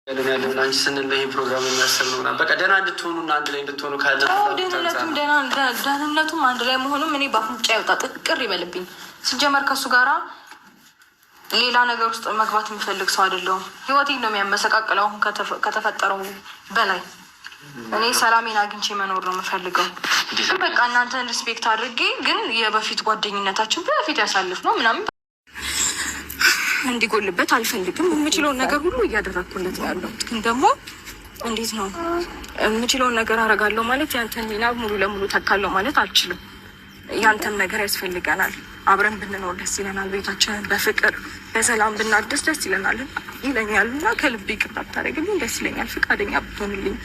ያለውን አንቺ ስንል ይሄ ፕሮግራም የሚያሰብነው እና በቃ ደህና እንድትሆኑና አንድ ላይ እንድትሆኑ ካለ ደህንነቱም አንድ ላይ መሆኑም እኔ በአፍንጫ ይወጣ ጥቅር ይበልብኝ። ሲጀመር ከእሱ ጋራ ሌላ ነገር ውስጥ መግባት የሚፈልግ ሰው አይደለሁም። ህይወቴን ነው የሚያመሰቃቅለው አሁን ከተፈጠረው በላይ እኔ ሰላሜን አግኝቼ መኖር ነው የምፈልገው። በቃ እናንተን ሪስፔክት አድርጌ ግን የበፊት ጓደኝነታችን በፊት ያሳልፍ ነው ምናምን እንዲጎልበት አልፈልግም። የምችለውን ነገር ሁሉ እያደረግኩለት ነው ያለው። ግን ደግሞ እንዴት ነው የምችለውን ነገር አደርጋለሁ ማለት ያንተን ሚና ሙሉ ለሙሉ ተካለሁ ማለት አልችልም። ያንተን ነገር ያስፈልገናል። አብረን ብንኖር ደስ ይለናል። ቤታችንን በፍቅር በሰላም ብናድስ ደስ ይለናል ይለኛል እና ከልብ ይቅርታ ብታደርግልኝ ደስ ይለኛል። ፍቃደኛ ብትሆንልኝ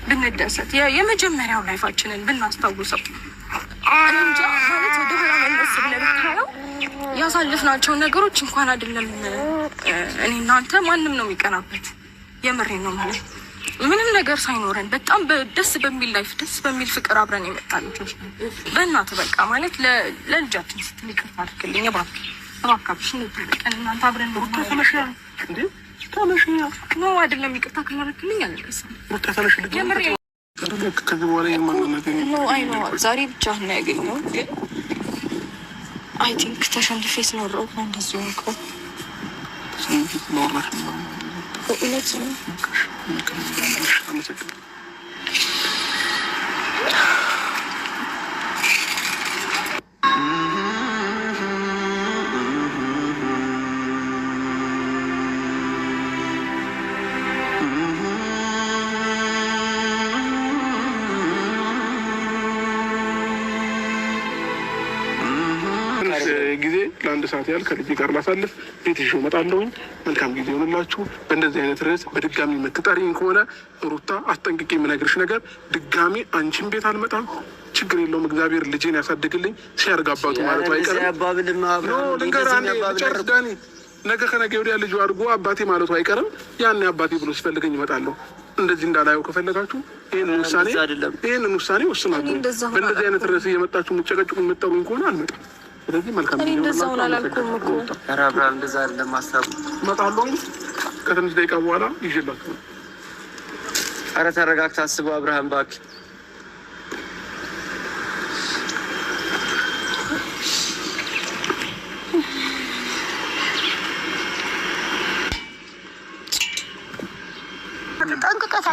ብንደሰት የመጀመሪያው ላይፋችንን ብናስታውሰው እንጃ ማለት ወደኋላ መለስ ብለህ ብታየው ያሳልፍናቸውን ነገሮች እንኳን አይደለም እኔ እናንተ ማንም ነው የሚቀናበት። የምሬን ነው ማለት ምንም ነገር ሳይኖረን በጣም ደስ በሚል ላይፍ ደስ በሚል ፍቅር አብረን የመጣን ልጆች ነው። በእናትህ በቃ ማለት ለልጃችን ስትል ይቅርታ አድርግልኝ እባክሽ እንታረቀን። እናንተ አብረን ነው ተመሽያ እንዴ ተመሽያ ነው አይደለም ይቅርታ ካላደረግልኝ አልቀስም። የምሬን ከዚህ በኋላ ነው አይኖ ዛሬ ብቻ ነው ያገኘው ግን አይ ቲንክ ተሸንፌ ስኖረው ነው እንደዚህ ሆንኩ። እውነት ነው። ጊዜ ለአንድ ሰዓት ያህል ከልጅ ጋር ላሳልፍ ቤት ይዤው እመጣለሁኝ። መልካም ጊዜ ሆንላችሁ። በእንደዚህ አይነት ርዕስ በድጋሚ የምትጠሪኝ ከሆነ ሩታ አስጠንቅቄ የምነግርሽ ነገር ድጋሚ አንቺን ቤት አልመጣም። ችግር የለውም። እግዚአብሔር ልጄን ያሳድግልኝ። ሲያርግ አባቱ ማለቱ አይቀርም። ዳኒ ነገ ከነገ ወዲያ ልጁ አድርጎ አባቴ ማለቱ አይቀርም። ያኔ አባቴ ብሎ ሲፈልገኝ እመጣለሁ። እንደዚህ እንዳላየው ከፈለጋችሁ ይህንን ውሳኔ ወስናለሁ። በእንደዚህ አይነት ርዕስ እየመጣችሁ የምትጨቀጭቁ የምትጠሩኝ ከሆነ አልመጣም። ስለዚህ መልካም እኔ እንደዛው አላልኩም እኮ አብርሃም እንደዛ አይደለም ሀሳቡ። እመጣለሁ ከትንሽ ደቂቃ በኋላ ይዤላችሁ። ኧረ ተረጋግተህ አስበው አብርሃም እባክህ።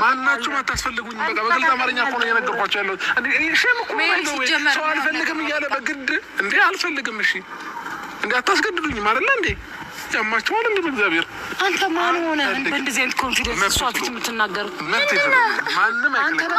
ማናችሁም አታስፈልጉኝ። በቃ በግልጽ አማርኛ እኮ ነው እየነገርኳቸው ያለሁት። ሰው አልፈልግም እያለ በግድ እንዴ አልፈልግም። እሺ እንዴ አታስገድዱኝም አይደለ እንዴ? ያማችኋል እንዴ? በእግዚአብሔር አንተ ማን ሆነ በእንደዚህ አይነት ኮንፊደንስ እሷ ፊት የምትናገረው? ማንም ነገር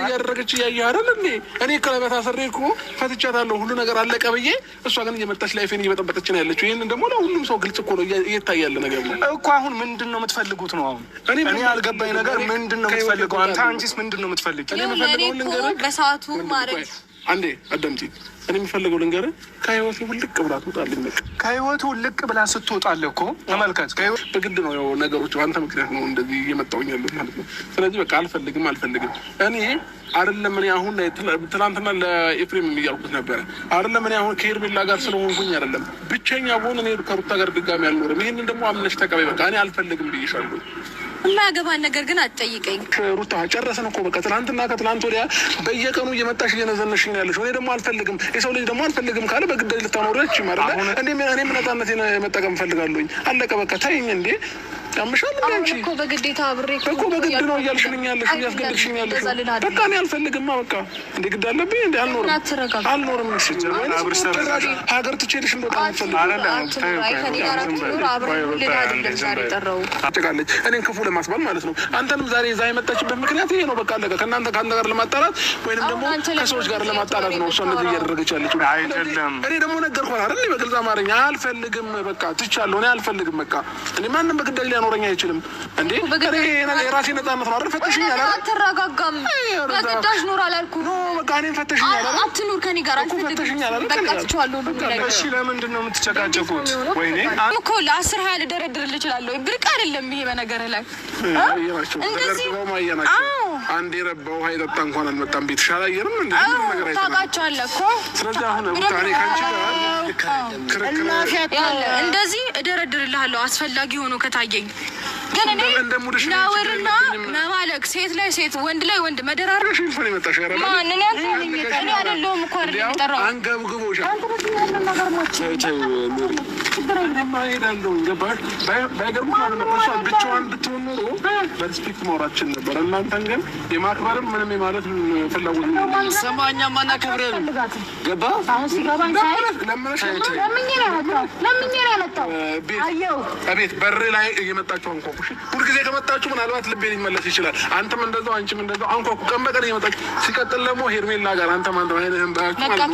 እያደረገች እያየህ አይደል እንዴ? እኔ ቀለበት አስሬ እኮ ፈትቻታለሁ። ሁሉ ነገር አለቀ ብዬ፣ እሷ ግን እየመጣች ላይፌን እየበጠበጠች ነው ያለችው። ይህንን ደግሞ ለሁሉም ሰው ግልጽ እኮ ነው እየታያለ ነገር ነው እኮ። አሁን ምንድን ነው የምትፈልጉት ነው? አሁን እኔ ያልገባኝ ነገር ምንድን ነው የምትፈልገው? አንተ አንቺስ ምንድን ነው የምትፈልግ? እኔ የምፈልገው ልንገርህ በሰዓቱ ማድረግ አንዴ አዳምጪኝ። እኔ የሚፈልገው ልንገርህ ከህይወቱ ውልቅ ብላ ትወጣልኝ። በቃ ከህይወቱ ውልቅ ብላ ስትወጣልህ እኮ ተመልከት። በግድ ነው ያው ነገሮች አንተ ምክንያት ነው እንደዚህ እየመጣሁኝ ያሉት ማለት ነው። ስለዚህ በቃ አልፈልግም እኔ አይደለም እኔ አሁን ላይ ትናንትና ለኤፍሬም እያልኩት ነበረ አይደለም እኔ አሁን ከሄርሜላ ጋር ስለሆንኩኝ አይደለም ብቸኛ ብሆን እኔ ከሩታ ጋር ድጋሚ አልኖርም። ይሄንን ደግሞ አምነሽ ተቀበይ። በቃ እኔ አልፈልግም ብዬሻለሁ። የማያገባን ነገር ግን አትጠይቀኝ። ሩታ ጨረስን እኮ በቃ ትናንትና ከትናንት ወዲያ በየቀኑ እየመጣሽ እየነዘነሽኝ ያለሽ። እኔ ደግሞ አልፈልግም። የሰው ልጅ ደግሞ አልፈልግም ካለ በግዳጅ ልታኖሪያች ማለት እኔም ነፃነቴን መጠቀም እፈልጋለሁኝ። አለቀ በቃ ተይኝ እንዴ ያምሻል እንዴ? አንቺ እኮ በግዴታ አብሬ እኮ በግድ ነው እያልሽኝ ያለሽ እያስገድድሽኝ ያለሽ። በቃ እኔ አልፈልግማ በቃ እንዴ ግድ አለብኝ እንዴ? አልኖርም ሀገር ትቼልሽ እንደወጣ ፈልጋለች እኔን ክፉ ለማስባል ማለት ነው። አንተንም ዛሬ እዛ የመጣችበት ምክንያት ይሄ ነው። በቃ አለቀ። ከአንተ ጋር ለማጣላት ወይንም ደግሞ ከሰዎች ጋር ለማጣላት ነው እሷ እንደዚህ እያደረገች ያለችው። አይደለም እኔ ደግሞ ነገርኳት አይደል በግልጽ አማርኛ አልፈልግም በቃ ትቻለሁ። እኔ አልፈልግም በቃ እኔ ማንም በግዳጅ ሊያኖረኝ አይችልም እንዴ። የራሴ ነፃነት ነው አይደል? ፈተሽኝ አላለ አትረጋጋም። በግዳጅ ኖር አላልኩም። ኖ በቃ እኔን ፈተሽኝ አላለ አትኑር ከኔ ጋር አልፈልግም በቃ ትቻለሁ። እሺ ለምንድን ነው የምትጨቃጨቁት? ወይኔ እኮ ለ10 20 ልደረድርልህ እችላለሁ። ብርቅ አይደለም ይሄ በነገርህ ላይ እንደዚህ አንዴ ረባው ውሃ የጠጣ እንኳን አልመጣም። ቤት ሻላየርም እንደዚህ ነገር አይተናል። ታውቃቸዋለህ እኮ ስለዚህ አሁን ታኔ ካንቺ ጋር ክርክር እንደዚህ እደረድርልሃለሁ አስፈላጊ ሆኖ ከታየኝ ግን እኔ ነውርና መማለክ ሴት ላይ ሴት ወንድ ላይ ወንድ መደራረብ ሽንፈን የመጣሽ ያረባ ማን እኔ አይደለሁም እኮ የጠራው አንገብግቦሽ ብቻዋን ብትሆን ኖሮ በሪስፔክት ማውራችን ነበር። እናንተን ግን የማክበርም ምንም የማለት ፍላጎት ሰማኛ ማናከብረን ገባ ቤት በር ላይ እየመጣችሁ አንኳኩ። ሁልጊዜ ከመጣችሁ ምናልባት ልቤ ሊመለስ ይችላል። አንተም እንደዛው አንቺም እንደዛው አንኳኩ። ቀን በቀን እየመጣችሁ ሲቀጥል ደግሞ ሄርሜላ ጋር አንተም አንተ